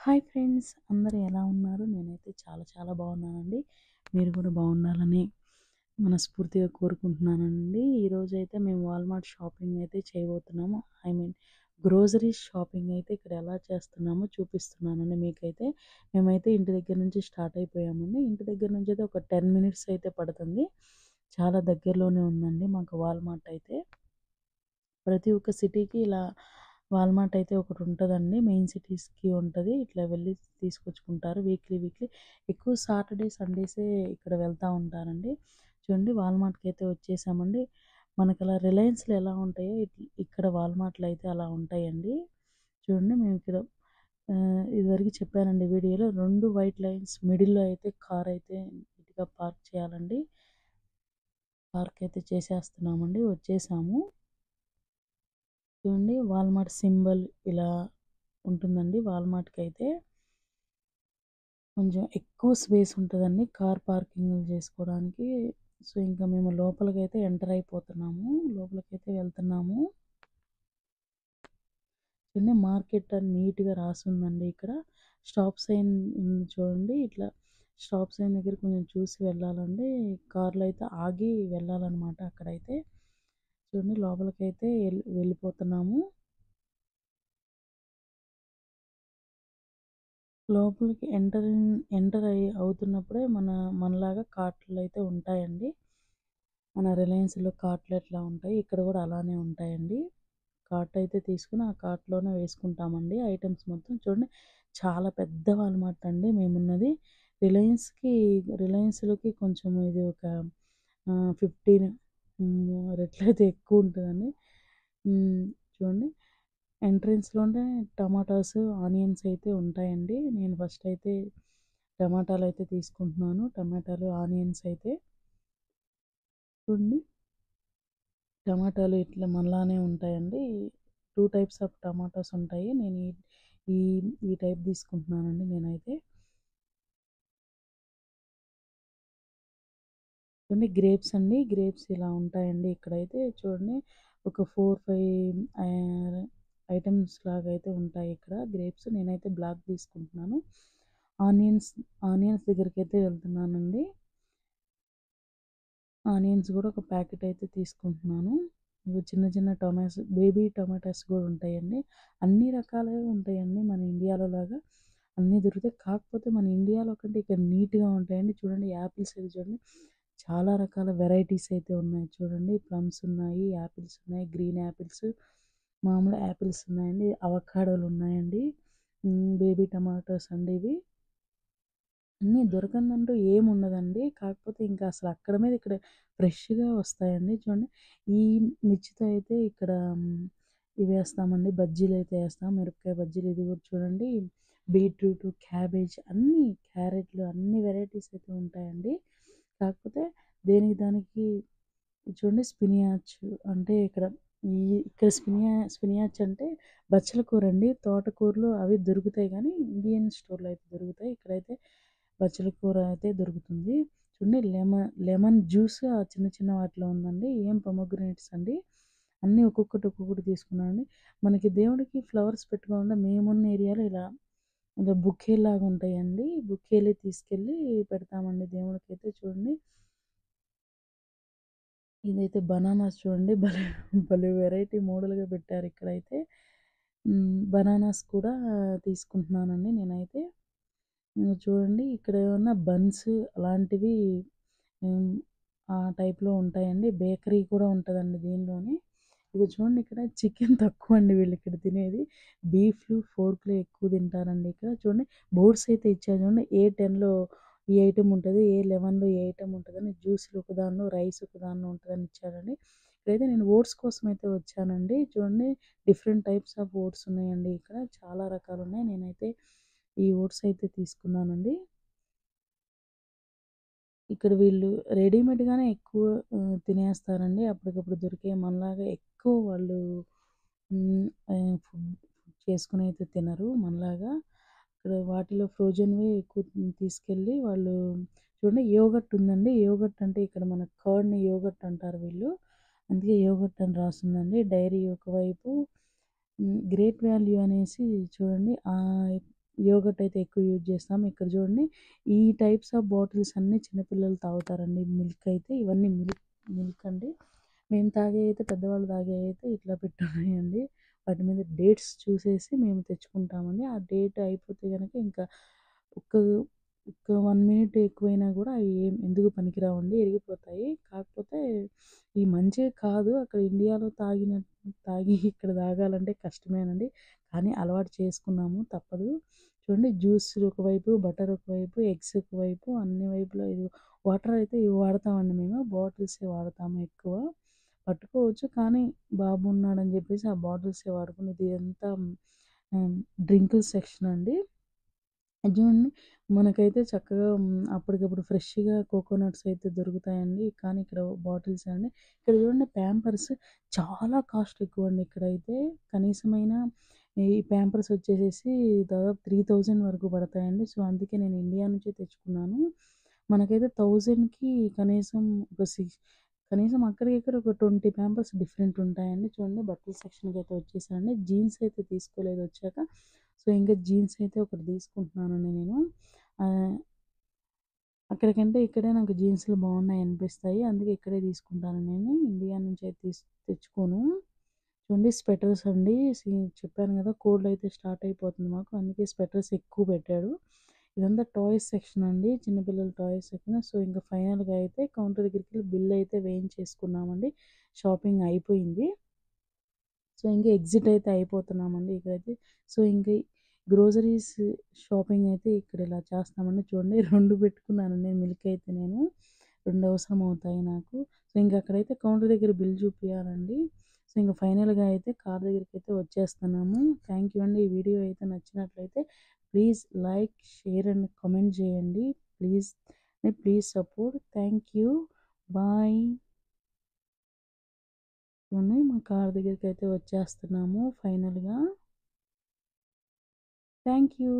Hi friends, అందరూ ఎలా ఉన్నారు? నేనైతే చాలా చాలా బాగున్నానండి. మీరు కూడా బాగుండాలని మనస్ఫూర్తిగా కోరుకుంటున్నానండి. ఈరోజైతే మేము వాల్మార్ట్ షాపింగ్ అయితే చేయబోతున్నాము. గ్రోసరీస్ షాపింగ్ అయితే ఇక్కడ ఎలా చేస్తున్నామో చూపిస్తున్నానండి మీకైతే. మేమైతే ఇంటి దగ్గర నుంచి స్టార్ట్ అయిపోయామండి. ఇంటి దగ్గర నుంచి అయితే ఒక 10 మినిట్స్ అయితే పడుతుంది. చాలా దగ్గరలోనే ఉందండి మాకు వాల్మార్ట్ అయితే. ప్రతి ఒక్క సిటీకి ఇలా వాల్మార్ట్ అయితే ఒకటి ఉంటుందండి. మెయిన్ సిటీస్కి ఉంటుంది. ఇట్లా వెళ్ళి తీసుకొచ్చుకుంటారు వీక్లీ. ఎక్కువ సాటర్డే సండేసే ఇక్కడ వెళ్తూ ఉంటారండి. చూడండి, వాల్మార్ట్కి అయితే వచ్చేసామండి. మనకు అలా రిలయన్స్లో ఎలా ఉంటాయో ఇక్కడ వాల్మార్ట్లో అయితే అలా ఉంటాయండి. చూడండి, మేము ఇక్కడ ఇదివరకు చెప్పానండి వీడియోలో, 2 వైట్ లైన్స్ మిడిల్లో అయితే కార్ అయితే నీట్గా పార్క్ చేయాలండి. పార్క్ అయితే చేసేస్తున్నామండి, వచ్చేసాము. చూడండి, వాల్మార్ట్ సింబల్ ఇలా ఉంటుందండి. వాల్మార్ట్కి అయితే కొంచెం ఎక్కువ స్పేస్ ఉంటుందండి కార్ పార్కింగ్ చేసుకోవడానికి. సో ఇంకా మేము లోపలికైతే ఎంటర్ అయిపోతున్నాము, లోపలికైతే వెళ్తున్నాము. చూడండి, మార్కెట్ అని నీట్గా రాసి ఉందండి. ఇక్కడ స్టాప్ సైన్ ఉంది చూడండి. ఇట్లా స్టాప్ సైన్ దగ్గర కొంచెం చూసి వెళ్ళాలండి. కార్లు అయితే ఆగి వెళ్ళాలన్నమాట అక్కడైతే. చూడండి, లోపలికైతే వెళ్ళిపోతున్నాము. లోపలికి ఎంటర్ అవుతున్నప్పుడే మనలాగా కార్ట్లు అయితే ఉంటాయండి. మన రిలయన్స్లో కార్ట్లు ఎట్లా ఉంటాయి, ఇక్కడ కూడా అలానే ఉంటాయండి. కార్ట్ అయితే తీసుకుని ఆ కార్ట్లోనే వేసుకుంటామండి ఐటమ్స్ మొత్తం. చూడండి, చాలా పెద్ద వాల్మార్ట్ అండి మేమున్నది. రిలయన్స్లోకి కొంచెం ఇది ఒక 15 రెట్లయితే ఎక్కువ ఉంటుందండి. చూడండి, ఎంట్రన్స్లోనే టమాటాస్, ఆనియన్స్ అయితే ఉంటాయండి. నేను ఫస్ట్ అయితే టమాటాలు అయితే తీసుకుంటున్నాను. టమాటాలు, ఆనియన్స్ అయితే చూడండి, టమాటాలు ఇట్లా మనలానే ఉంటాయండి. 2 టైప్స్ ఆఫ్ టమాటాస్ ఉంటాయి. నేను ఈ ఈ టైప్ తీసుకుంటున్నానండి నేనైతే. చూడండి, గ్రేప్స్ అండి. గ్రేప్స్ ఇలా ఉంటాయండి ఇక్కడైతే. చూడండి, ఒక 4, 5 ఐటమ్స్ లాగా అయితే ఉంటాయి ఇక్కడ గ్రేప్స్. నేనైతే బ్లాక్ తీసుకుంటున్నాను. ఆనియన్స్ ఆనియన్స్ దగ్గరికి అయితే వెళ్తున్నానండి. ఆనియన్స్ కూడా ఒక ప్యాకెట్ అయితే తీసుకుంటున్నాను. ఇవి చిన్న చిన్న టొమాటోస్, బేబీ టొమాటోస్ కూడా ఉంటాయండి. అన్ని రకాలే ఉంటాయండి. మన ఇండియాలో లాగా అన్నీ దొరుకుతాయి. కాకపోతే మన ఇండియాలో కంటే ఇక్కడ నీట్గా ఉంటాయండి. చూడండి, యాపిల్స్ అయితే చూడండి, చాలా రకాల వెరైటీస్ అయితే ఉన్నాయి. చూడండి, ప్లమ్స్ ఉన్నాయి, యాపిల్స్ ఉన్నాయి, గ్రీన్ యాపిల్స్, మామూలు యాపిల్స్ ఉన్నాయండి, అవకాడోలు ఉన్నాయండి. బేబీ టమాటోస్ అండి ఇవి. అన్నీ దొరకందంటూ ఏముండదండి. కాకపోతే ఇంకా అసలు అక్కడ మీద ఇక్కడ ఫ్రెష్‌గా వస్తాయండి. చూడండి, ఈ మిర్చితో అయితే ఇక్కడ ఇవి వేస్తామండి, బజ్జీలైతే వేస్తాం. మిరపకాయ బజ్జీలు. ఇది కూడా చూడండి, బీట్రూటు, క్యాబేజ్, అన్నీ, క్యారెట్లు, అన్ని వెరైటీస్ అయితే ఉంటాయండి. కాకపోతే దేనికి దానికి చూడండి, స్పినియాచ్ అంటే ఇక్కడ స్పినియాచ్ అంటే బచ్చల కూర అండి. తోటకూరలు అవి దొరుకుతాయి కానీ ఇండియన్ స్టోర్‌లో అయితే దొరుకుతాయి. ఇక్కడైతే బచ్చల కూర అయితే దొరుకుతుంది. చూడండి, లెమన్ జ్యూస్ ఆ చిన్న చిన్న వాటిలో ఉందండి. ఏం పొమోగ్రనేట్స్ అండి. అన్నీ ఒక్కొక్కటి తీసుకున్నానండి. మనకి దేవుడికి ఫ్లవర్స్ పెట్టుకోకుండా మేమున్న ఏరియాలో ఇలా బుకే లాగా ఉంటాయండి. బుకేలు తీసుకెళ్ళి పెడతామండి దేవుడికైతే. చూడండి, ఇదైతే బనానాస్ చూడండి, భలే భలే వెరైటీ మోడల్‌గా పెట్టారు ఇక్కడైతే. బనానాస్ కూడా తీసుకుంటున్నానండి నేనైతే. చూడండి, ఇక్కడ ఏమన్నా బన్స్ అలాంటివి హ్మ్, ఆ టైప్‌లో ఉంటాయండి. బేకరీ కూడా ఉంటదండి దీనిలోనే. ఇగో చూడండి, ఇక్కడ చికెన్ తక్కువండి వీళ్ళిక్కడ తినేది. బీఫ్‌లు, పోర్క్‌లు ఎక్కువ తింటారండి ఇక్కడ. చూడండి, బోర్డ్స్ అయితే ఇచ్చారు చూడండి. ఏ10లో ఈ ఐటెమ్ ఉంటది, ఏ11లో ఏ ఐటెమ్ ఉంటదని. జ్యూస్‌లు ఒక దానిలో, రైస్ ఒక దానిలో ఉంటదని ఇచ్చారండి. ఇక్కడైతే నేను ఓట్స్ కోసం అయితే వచ్చానండి. చూడండి, డిఫరెంట్ టైప్స్ ఆఫ్ ఓట్స్ ఉన్నాయండి ఇక్కడ. చాలా రకాలున్నాయి. నేనైతే ఈ ఓట్స్ అయితే తీసుకున్నానండి. ఇక్కడ వీళ్ళు రెడీమేడ్‌గానే ఎక్కువ తినేస్తారండి. అప్పటికప్పుడు దొరికే మనలాగా ఎక్కువ వాళ్ళు ఫుడ్ చేసుకొని అయితే తినరు మనలాగా. ఇక్కడ వాటిలో ఫ్రోజన్‌వే ఎక్కువ తీసుకెళ్ళి వాళ్ళు. చూడండి, యోగర్ట్ ఉందండి. యోగర్ట్ అంటే ఇక్కడ మన కర్డ్‌ని యోగర్ట్ అంటారు వీళ్ళు. అందుకే యోగర్ట్ అని రాసుందండి. డైరీ ఒకవైపు గ్రేట్ వాల్యూ అనేసి చూడండి. యోగర్ట్ అయితే ఎక్కువ యూజ్ చేస్తాం. ఇక్కడ చూడండి ఈ టైప్స్ ఆఫ్ బాటిల్స్ అన్నీ చిన్నపిల్లలు తాగుతారండి. మిల్క్ అయితే ఇవన్నీ మిల్క్ అండి. మేము తాగేవి అయితే పెద్దవాళ్ళు తాగేవి అయితే ఇట్లా పెట్టున్నాయండి. వాటి మీద డేట్స్ చూసేసి మేము తెచ్చుకుంటామండి. ఆ డేట్ అయిపోతే గనక ఇంకా ఒక్క ఒక్క 1 మినిట్ ఎక్కువైనా కూడా అవి ఎందుకు పనికిరావండి, ఇరిగిపోతాయి. కాకపోతే ఇవి మంచివి కాదు. అక్కడ ఇండియాలో తాగి ఇక్కడ తాగాలంటే కష్టమేనండి. కానీ అలవాటు చేసుకున్నాము తప్పదు. చూడండి జ్యూస్ ఒకవైపు, బటర్ ఒకవైపు, ఎగ్స్ ఒకవైపు, అన్ని వైపులా ఇది వాటర్ అయితే ఇవి వాడతామండి మేము. బాటిల్సే వాడతాము ఎక్కువ. పట్టుకోవచ్చు కానీ బాబు ఉన్నాడని చెప్పేసి ఆ బాటిల్సే వాడుకునేది. ఇదంతా డ్రింకుల సెక్షన్ అండి. అది చూడండి మనకైతే చక్కగా అప్పటికప్పుడు ఫ్రెష్‌గా కోకోనట్స్ అయితే దొరుకుతాయండి. కానీ ఇక్కడ బాటిల్స్ అండి. ఇక్కడ చూడండి ప్యాంపర్స్ చాలా కాస్ట్ ఎక్కువండి ఇక్కడైతే. కనీసమైన ఈ ప్యాంపర్స్ వచ్చేసేసి దాదాపు 3000 వరకు పడతాయండి. సో, అందుకే నేను ఇండియా నుంచే తెచ్చుకున్నాను. మనకైతే 1000కి కనీసం ఒక కనీసం అక్కడికి ఇక్కడ ఒక 20 ప్యాంపర్స్ డిఫరెంట్ ఉంటాయండి. చూడండి బట్టల సెక్షన్‌కి అయితే వచ్చేసానండి. జీన్స్ అయితే తీసుకోలేదు వచ్చాక. సో, ఇంకా జీన్స్ అయితే ఒకటి తీసుకుంటున్నానండి నేను. ఆహ్, అక్కడికంటే ఇక్కడే నాకు జీన్స్‌లు బాగున్నాయి అనిపిస్తాయి. అందుకే ఇక్కడే తీసుకుంటాను నేను. ఇండియా నుంచి అయితే తెచ్చుకోను. చూడండి స్వెటర్స్ అండి. చెప్పాను కదా కోల్డ్ అయితే స్టార్ట్ అయిపోతుంది మాకు. అందుకే స్వెటర్స్ ఎక్కువ పెట్టాడు. ఇదంతా టాయ్స్ సెక్షన్ అండి. చిన్నపిల్లల టాయ్స్ సెక్షన్. సో, ఇంకా ఫైనల్‌గా అయితే కౌంటర్ దగ్గరికెళ్ళి బిల్ అయితే వేయించేసుకున్నామండి. షాపింగ్ అయిపోయింది. సో, ఇంక ఎగ్జిట్ అయితే అయిపోతున్నామండి ఇక్కడైతే. సో, ఇంక గ్రోసరీస్ షాపింగ్ అయితే ఇక్కడ ఇలా చేస్తామండి. చూడండి 2 పెట్టుకున్నానండి మిల్క్ అయితే నేను. 2 అవసరం అవుతాయి నాకు. సో, ఇంక అక్కడైతే కౌంటర్ దగ్గర బిల్ చూపియాలండి. సో, ఇంక ఫైనల్‌గా అయితే కార్ దగ్గరికైతే వచ్చేస్తున్నాము. థ్యాంక్ యూ అండి. ఈ వీడియో అయితే నచ్చినట్లయితే please like, share and comment చేయండి. Please please support. Thank you. Bye. చూడండి మా కార్ దగ్గరికైతే వచ్చేస్తున్నాము ఫైనల్‌గా. Thank you.